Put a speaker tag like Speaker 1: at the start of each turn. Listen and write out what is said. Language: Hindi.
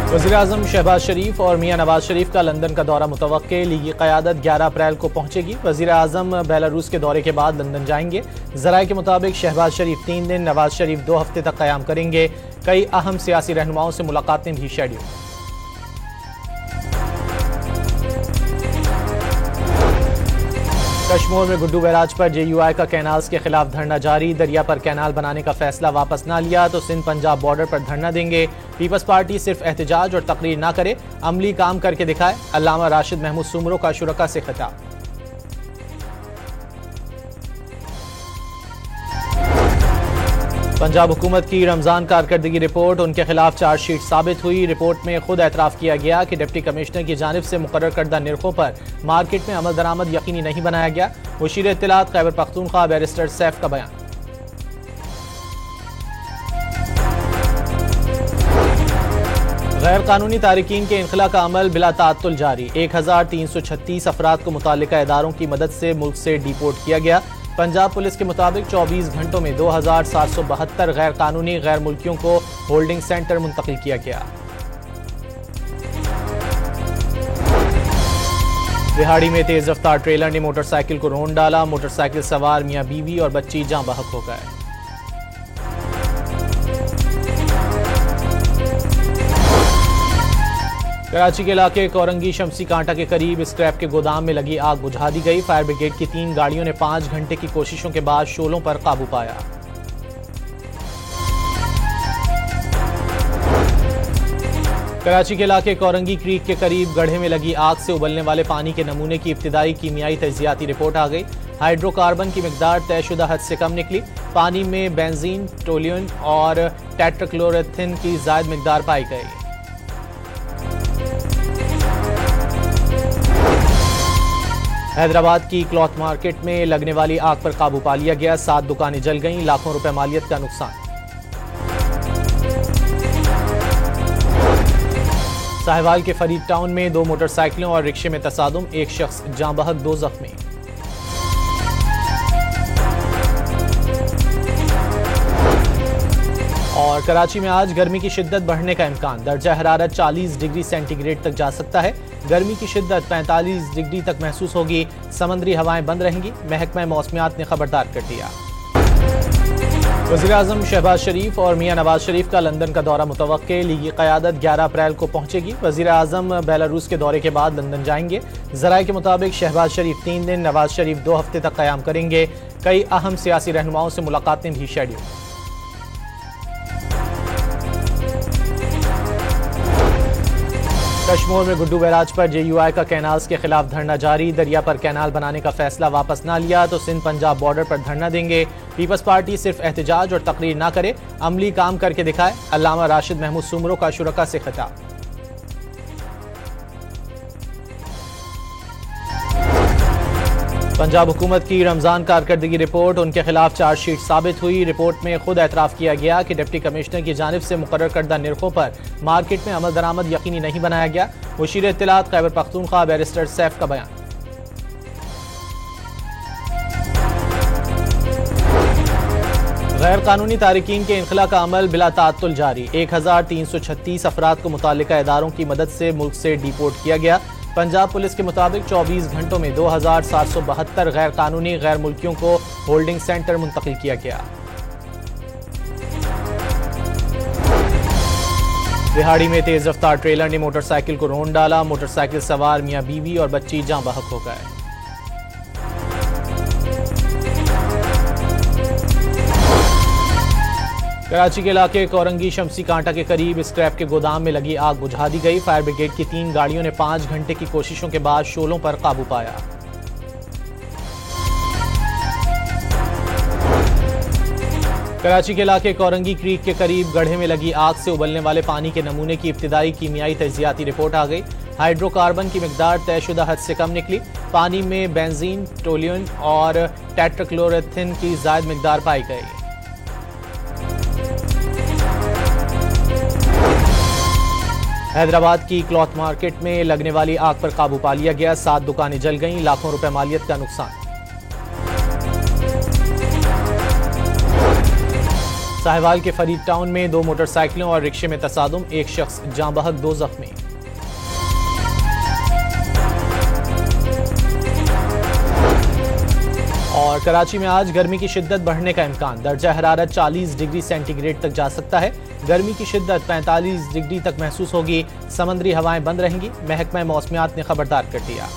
Speaker 1: वज़ीर-ए-आज़म शहबाज शरीफ और मियां नवाज शरीफ का लंदन का दौरा मुतवक्के। लीगी क़यादत 11 अप्रैल को पहुंचेगी। वज़ीर-ए-आज़म बेलारूस के दौरे के बाद लंदन जाएंगे। ज़राए के मुताबिक शहबाज शरीफ 3 दिन, नवाज शरीफ 2 हफ्ते तक क़याम करेंगे। कई अहम सियासी रहनुमाओं से मुलाकातें भी शेड्यूल। कश्मीर में गुड्डू बैराज पर JUI का कैनाल्स के खिलाफ धरना जारी। दरिया पर कैनाल बनाने का फैसला वापस ना लिया तो सिंध पंजाब बॉर्डर पर धरना देंगे। पीपल्स पार्टी सिर्फ एहतजाज और तकरीर ना करे, अमली काम करके दिखाए। अल्लामा राशिद महमूद सुमरो का शुरका से खिताब। पंजाब हुकूमत की रमजान कारकर्दगी रिपोर्ट, उनके खिलाफ चार्जशीट साबित हुई। रिपोर्ट में खुद एतराफ़ किया गया कि डिप्टी कमिश्नर की जानिब से मुकर्रर करदा निर्खों पर मार्केट में अमल दरामद यकीनी नहीं बनाया गया। मुशीर इत्तलात खैबर पख्तूनख्वा बैरिस्टर सैफ का बयान। गैर कानूनी तारिकीन के इनखला का अमल बिला ताअत्तुल जारी। 1336 अफराद को मुताल्लिका इदारों की मदद से मुल्क से डिपोर्ट किया गया। पंजाब पुलिस के मुताबिक 24 घंटों में 2772 गैर कानूनी गैर मुल्कियों को होल्डिंग सेंटर मुंतकिल किया गया। रिहाड़ी में तेज रफ्तार ट्रेलर ने मोटरसाइकिल को रौंद डाला। मोटरसाइकिल सवार मियां बीवी और बच्ची जाँ बहक हो गए। कराची के इलाके कोरंगी शमसी कांटा के करीब स्क्रैप के गोदाम में लगी आग बुझा दी गई। फायर ब्रिगेड की 3 गाड़ियों ने 5 घंटे की कोशिशों के बाद शोलों पर काबू पाया। कराची के इलाके कोरंगी क्रीक के करीब गड्ढे में लगी आग से उबलने वाले पानी के नमूने की इब्तिदाई कीमियाई तजियाती रिपोर्ट आ गई। हाइड्रोकार्बन की मिकदार तयशुदा हद से कम निकली। पानी में बेंजीन, टोल्यून और टेट्राक्लोरोथिन की जायद मिकदार पाई गई। हैदराबाद की क्लॉथ मार्केट में लगने वाली आग पर काबू पा लिया गया। 7 दुकानें जल गईं, लाखों रुपए मालियत का नुकसान। साहिवाल के फरीद टाउन में 2 मोटरसाइकिलों और रिक्शे में तसादुम, 1 शख्स जाँ बहक, 2 जख्मी। और कराची में आज गर्मी की शिद्दत बढ़ने का इम्कान। दर्जा हरारत 40 डिग्री सेंटीग्रेड तक जा सकता है। गर्मी की शिद्दत 45 डिग्री तक महसूस होगी। समंदरी हवाएं बंद रहेंगी, महकमा मौसमियात ने खबरदार कर दिया। वज़ीर-ए-आज़म शहबाज शरीफ और मियां नवाज शरीफ का लंदन का दौरा मुतवक्के। लीगी क़यादत 11 अप्रैल को पहुंचेगी। वज़ीर-ए-आज़म बेलारूस के दौरे के बाद लंदन जाएंगे। ज़राए के मुताबिक शहबाज शरीफ 3 दिन, नवाज शरीफ 2 हफ्ते तक क़याम करेंगे। कई अहम सियासी रहनुमाओं से मुलाकातें भी शेड्यूल। कश्मीर में गुड्डू बैराज पर JUI का कैनाल्स के खिलाफ धरना जारी। दरिया पर कैनाल बनाने का फैसला वापस ना लिया तो सिंध पंजाब बॉर्डर पर धरना देंगे। पीपल्स पार्टी सिर्फ एहतजाज और तकरीर ना करे, अमली काम करके दिखाए। अल्लामा राशिद महमूद सुमरो का शुरका से खिताब। पंजाब हुकूमत की रमजान कारकर्दगी रिपोर्ट, उनके खिलाफ चार्जशीट साबित हुई। रिपोर्ट में खुद एतराफ़ किया गया कि डिप्टी कमिश्नर की जानिब से मुकर्रर करदा निर्खों पर मार्केट में अमल दरामद यकीनी नहीं बनाया गया। मुशीर इत्तलात खैबर पख्तूनख्वा बैरिस्टर सैफ का बयान। गैर कानूनी तारिकीन के इनखला का अमल बिला ताअत्तुल जारी। 1336 अफराद को मुताल्लिका इदारों की मदद से मुल्क से डिपोर्ट किया गया। पंजाब पुलिस के मुताबिक 24 घंटों में 2772 गैर कानूनी गैर मुल्कियों को होल्डिंग सेंटर मुंतकिल किया गया। रिहाड़ी में तेज रफ्तार ट्रेलर ने मोटरसाइकिल को रौंद डाला। मोटरसाइकिल सवार मियां बीवी और बच्ची जाँ बहक हो गए। कराची के इलाके कोरंगी शमसी कांटा के करीब स्क्रैप के गोदाम में लगी आग बुझा दी गई। फायर ब्रिगेड की 3 गाड़ियों ने 5 घंटे की कोशिशों के बाद शोलों पर काबू पाया। कराची के इलाके कोरंगी क्रीक के करीब गड्ढे में लगी आग से उबलने वाले पानी के नमूने की इब्तिदाई कीमियाई तजियाती रिपोर्ट आ गई। हाइड्रोकार्बन की मिकदार तयशुदा हद से कम निकली। पानी में बेंजीन, टोल्यून और टेट्राक्लोरोथिन की जायद मिकदार पाई गई। हैदराबाद की क्लॉथ मार्केट में लगने वाली आग पर काबू पा लिया गया। 7 दुकानें जल गईं, लाखों रुपए मालियत का नुकसान। साहिवाल के फरीद टाउन में 2 मोटरसाइकिलों और रिक्शे में तसादुम, एक शख्स जाँ बहक 2 जख्मी। और कराची में आज गर्मी की शिद्दत बढ़ने का इम्कान, दर्जा हरारत 40 डिग्री सेंटीग्रेड तक जा सकता है। गर्मी की शिद्दत 45 डिग्री तक महसूस होगी। समंदरी हवाएं बंद रहेंगी, महकमा मौसमियात ने खबरदार कर दिया।